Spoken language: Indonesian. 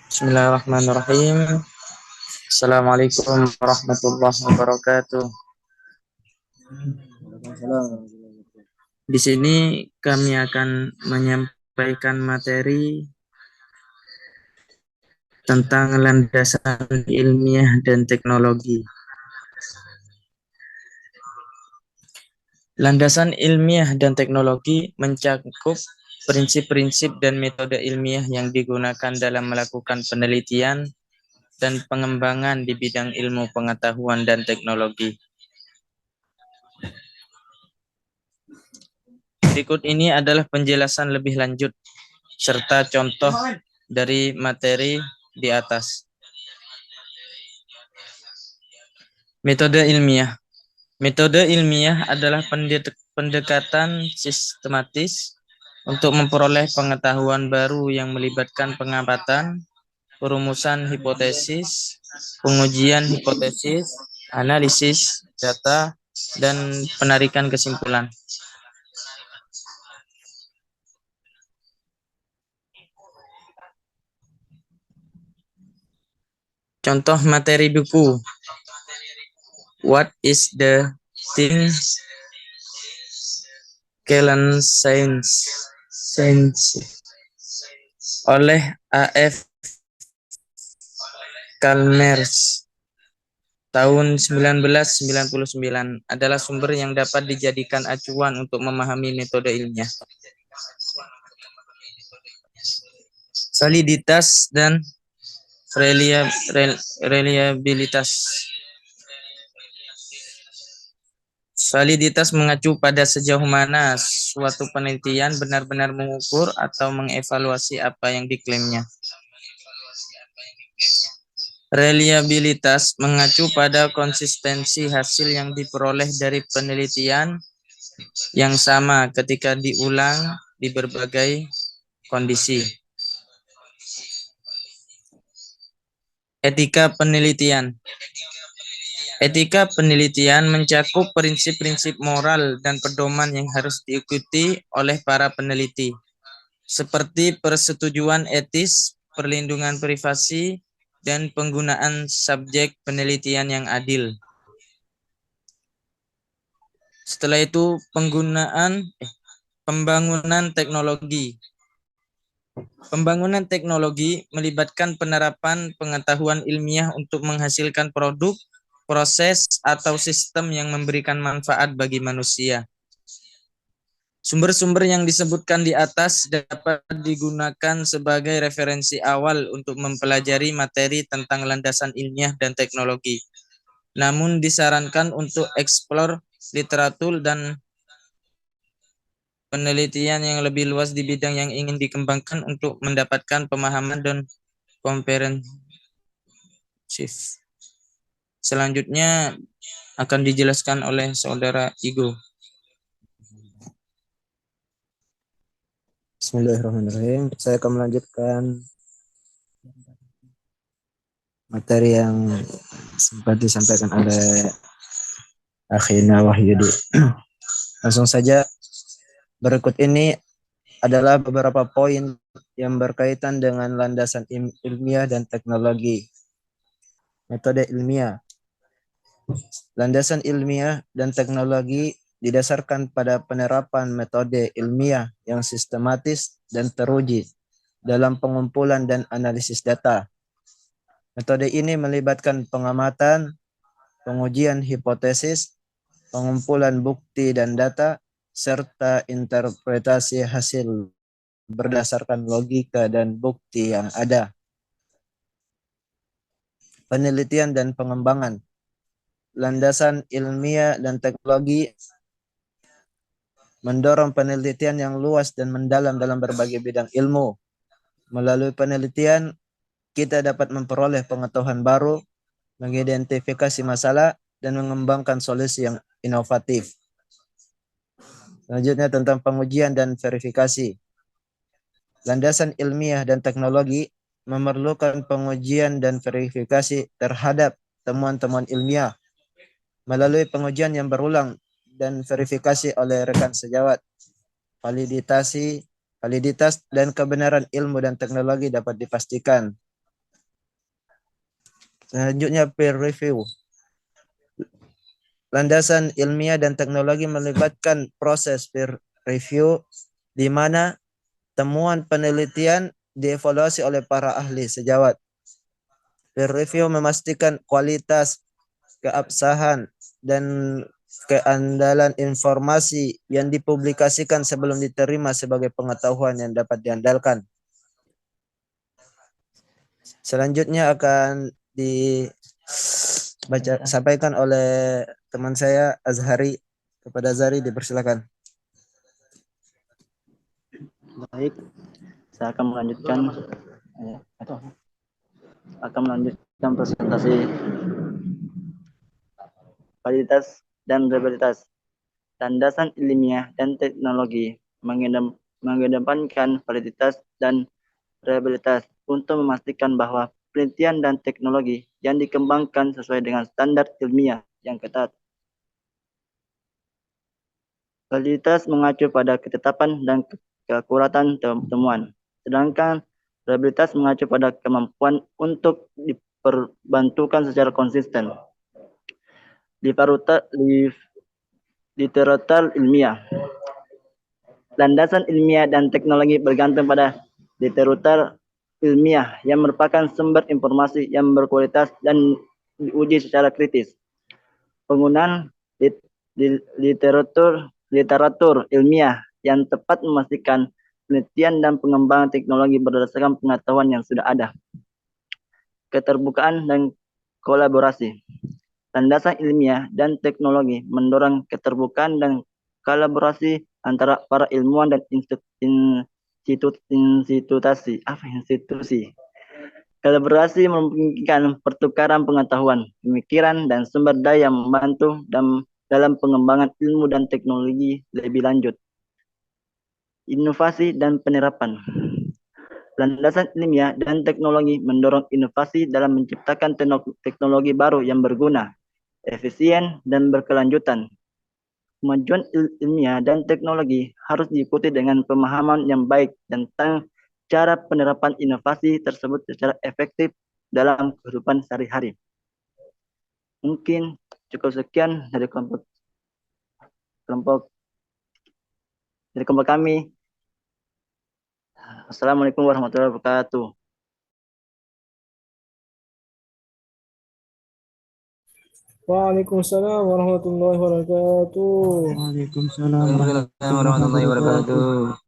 Bismillahirrahmanirrahim. Assalamualaikum warahmatullahi wabarakatuh. Di sini kami akan menyampaikan materi tentang landasan ilmiah dan teknologi. Landasan ilmiah dan teknologi mencakup prinsip-prinsip dan metode ilmiah yang digunakan dalam melakukan penelitian dan pengembangan di bidang ilmu pengetahuan dan teknologi. Berikut ini adalah penjelasan lebih lanjut serta contoh dari materi di atas. Metode ilmiah. Metode ilmiah adalah pendekatan sistematis untuk memperoleh pengetahuan baru yang melibatkan pengamatan, perumusan hipotesis, pengujian hipotesis, analisis data, dan penarikan kesimpulan. Contoh materi buku. What is the thing? Kellen Science oleh A.F. Chalmers tahun 1999 adalah sumber yang dapat dijadikan acuan untuk memahami metode ilmiah. Validitas dan reliabilitas. Validitas mengacu pada sejauh mana suatu penelitian benar-benar mengukur atau mengevaluasi apa yang diklaimnya. Reliabilitas mengacu pada konsistensi hasil yang diperoleh dari penelitian yang sama ketika diulang di berbagai kondisi. Etika penelitian. Etika penelitian mencakup prinsip-prinsip moral dan pedoman yang harus diikuti oleh para peneliti, seperti persetujuan etis, perlindungan privasi, dan penggunaan subjek penelitian yang adil. Setelah itu pembangunan teknologi. Pembangunan teknologi melibatkan penerapan pengetahuan ilmiah untuk menghasilkan produk, proses, atau sistem yang memberikan manfaat bagi manusia. Sumber-sumber yang disebutkan di atas dapat digunakan sebagai referensi awal untuk mempelajari materi tentang landasan ilmiah dan teknologi. Namun disarankan untuk eksplor literatur dan penelitian yang lebih luas di bidang yang ingin dikembangkan untuk mendapatkan pemahaman dan komprehensif. Selanjutnya akan dijelaskan oleh saudara Igo. Bismillahirrahmanirrahim. Saya akan melanjutkan materi yang sempat disampaikan oleh Akhina Wahyudi. Langsung saja, berikut ini adalah beberapa poin yang berkaitan dengan landasan ilmiah dan teknologi. Metode ilmiah. Landasan ilmiah dan teknologi didasarkan pada penerapan metode ilmiah yang sistematis dan teruji dalam pengumpulan dan analisis data. Metode ini melibatkan pengamatan, pengujian hipotesis, pengumpulan bukti dan data, serta interpretasi hasil berdasarkan logika dan bukti yang ada. Penelitian dan pengembangan. Landasan ilmiah dan teknologi mendorong penelitian yang luas dan mendalam dalam berbagai bidang ilmu. Melalui penelitian, kita dapat memperoleh pengetahuan baru, mengidentifikasi masalah, dan mengembangkan solusi yang inovatif. Selanjutnya tentang pengujian dan verifikasi. Landasan ilmiah dan teknologi memerlukan pengujian dan verifikasi terhadap temuan-temuan ilmiah melalui pengujian yang berulang dan verifikasi oleh rekan sejawat. Validitas dan kebenaran ilmu dan teknologi dapat dipastikan Selanjutnya peer review. Landasan ilmiah dan teknologi melibatkan proses peer review di mana temuan penelitian dievaluasi oleh para ahli sejawat. Peer review memastikan kualitas, keabsahan, dan keandalan informasi yang dipublikasikan sebelum diterima sebagai pengetahuan yang dapat diandalkan. Selanjutnya akan sampaikan oleh teman saya Azhari. Kepada Azhari dipersilakan. Baik, saya akan melanjutkan presentasi validitas dan reliabilitas. Landasan ilmiah dan teknologi mengedepankan validitas dan reliabilitas untuk memastikan bahwa penelitian dan teknologi yang dikembangkan sesuai dengan standar ilmiah yang ketat. Validitas mengacu pada ketetapan dan keakuratan temuan, sedangkan reliabilitas mengacu pada kemampuan untuk diperbantukan secara konsisten. Literatur ilmiah. Landasan ilmiah dan teknologi bergantung pada literatur ilmiah yang merupakan sumber informasi yang berkualitas dan diuji secara kritis. Penggunaan literatur ilmiah yang tepat memastikan penelitian dan pengembangan teknologi berdasarkan pengetahuan yang sudah ada. Keterbukaan dan kolaborasi. Landasan ilmiah dan teknologi mendorong keterbukaan dan kolaborasi antara para ilmuwan dan institusi. Kolaborasi memungkinkan pertukaran pengetahuan, pemikiran, dan sumber daya yang membantu dalam pengembangan ilmu dan teknologi lebih lanjut. Inovasi dan penerapan. Landasan ilmiah dan teknologi mendorong inovasi dalam menciptakan teknologi baru yang berguna, efisien, dan berkelanjutan. Kemajuan ilmiah dan teknologi harus diikuti dengan pemahaman yang baik tentang cara penerapan inovasi tersebut secara efektif dalam kehidupan sehari-hari. Mungkin cukup sekian dari kelompok kami. Assalamualaikum warahmatullahi wabarakatuh. Waalaikumsalam warahmatullahi wabarakatuh. Waalaikumsalam warahmatullahi wabarakatuh.